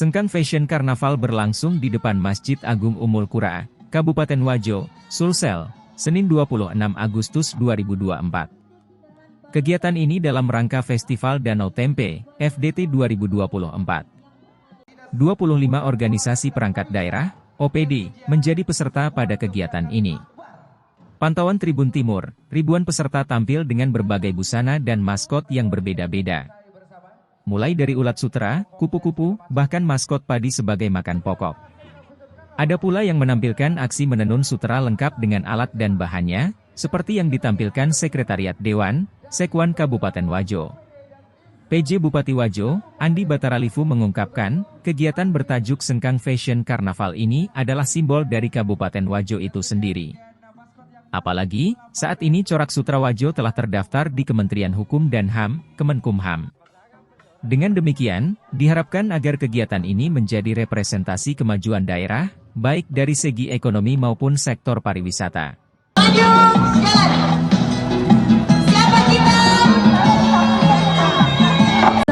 Sengkang Fashion Karnaval berlangsung di depan Masjid Agung Ummul Qura, Kabupaten Wajo, Sulsel, Senin 26 Agustus 2024. Kegiatan ini dalam rangka Festival Danau Tempe, FDT 2024. 25 organisasi perangkat daerah, OPD, menjadi peserta pada kegiatan ini. Pantauan Tribun Timur, ribuan peserta tampil dengan berbagai busana dan maskot yang berbeda-beda. Mulai dari ulat sutera, kupu-kupu, bahkan maskot padi sebagai makan pokok. Ada pula yang menampilkan aksi menenun sutera lengkap dengan alat dan bahannya, seperti yang ditampilkan Sekretariat Dewan, Sekwan Kabupaten Wajo. PJ Bupati Wajo, Andi Bataralifu mengungkapkan, kegiatan bertajuk Sengkang Fashion Karnaval ini adalah simbol dari Kabupaten Wajo itu sendiri. Apalagi, saat ini corak sutera Wajo telah terdaftar di Kementerian Hukum dan HAM, Kemenkumham. Dengan demikian, diharapkan agar kegiatan ini menjadi representasi kemajuan daerah, baik dari segi ekonomi maupun sektor pariwisata. Maju, jalan. Siapa kita?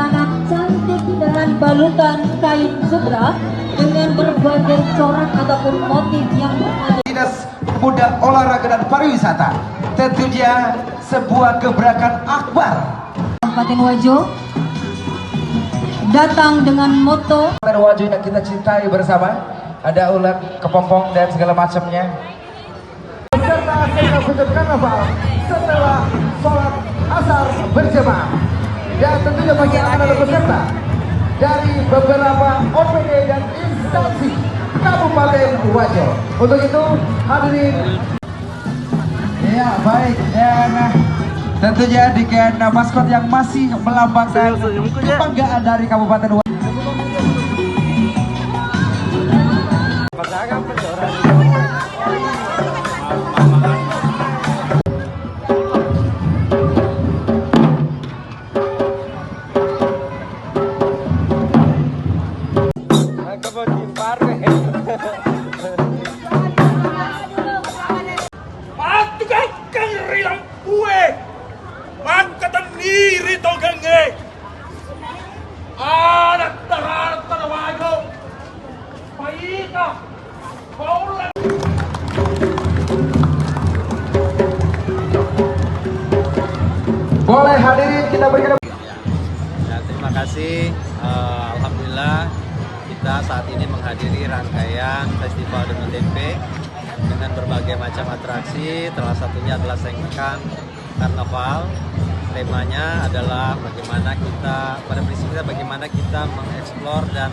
Sangat cantik dengan balutan kain sutera dengan berbagai corak ataupun motif yang berbeda. Dinas Pemuda, Olahraga dan Pariwisata, tentunya sebuah gebrakan akbar. Kabupaten Wajo datang dengan moto Wajo yang kita cintai bersama, ada ulat, kepompong dan segala macamnya. Peserta Sengkang Fashion Karnaval setelah sholat asar berjamaah, dan tentunya bagi anak-anak peserta dari beberapa OPD dan instansi Kabupaten Wajo. Untuk itu hadirin, ya baik, dan tentunya dengan maskot yang masih melambangkan kebanggaan dari Kabupaten Wajo. Matikan rilang kue, mangkatan diri togenge, anak terhadap Wajo, paika, paulan. Boleh hadirin kita berikan. Ya, terima kasih. Alhamdulillah kita saat ini menghadiri rangkaian Festival Danau Tempe dengan berbagai macam atraksi. Salah satunya adalah Sengkang Karnaval. Temanya adalah bagaimana kita mengeksplor dan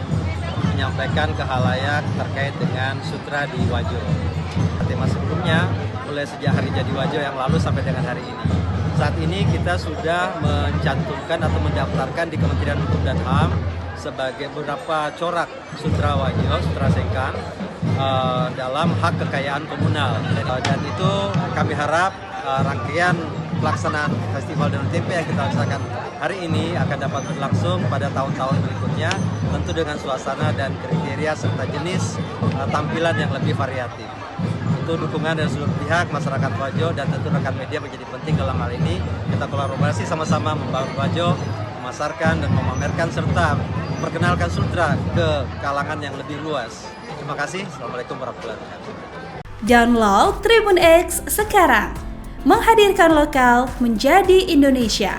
menyampaikan ke khalayak terkait dengan sutra di Wajo. Tema sebelumnya mulai sejak hari jadi Wajo yang lalu sampai dengan hari ini. Saat ini kita sudah mencantumkan atau mendaftarkan di Kementerian Hukum dan HAM sebagai beberapa corak sutra Wajo, sutra Sengkang dalam hak kekayaan komunal. Dan itu kami harap rangkaian pelaksanaan Festival Danau Tempe yang kita laksanakan hari ini akan dapat berlangsung pada tahun-tahun berikutnya, tentu dengan suasana dan kriteria serta jenis tampilan yang lebih variatif. Tentu dukungan dari seluruh pihak, masyarakat Wajo dan tentu rekan media menjadi penting dalam hal ini. Kita kolaborasi sama-sama membangun Wajo, memasarkan dan memamerkan serta memperkenalkan sutra ke kalangan yang lebih luas. Terima kasih. Assalamualaikum warahmatullahi wabarakatuh. Download Tribun X sekarang, menghadirkan lokal menjadi Indonesia.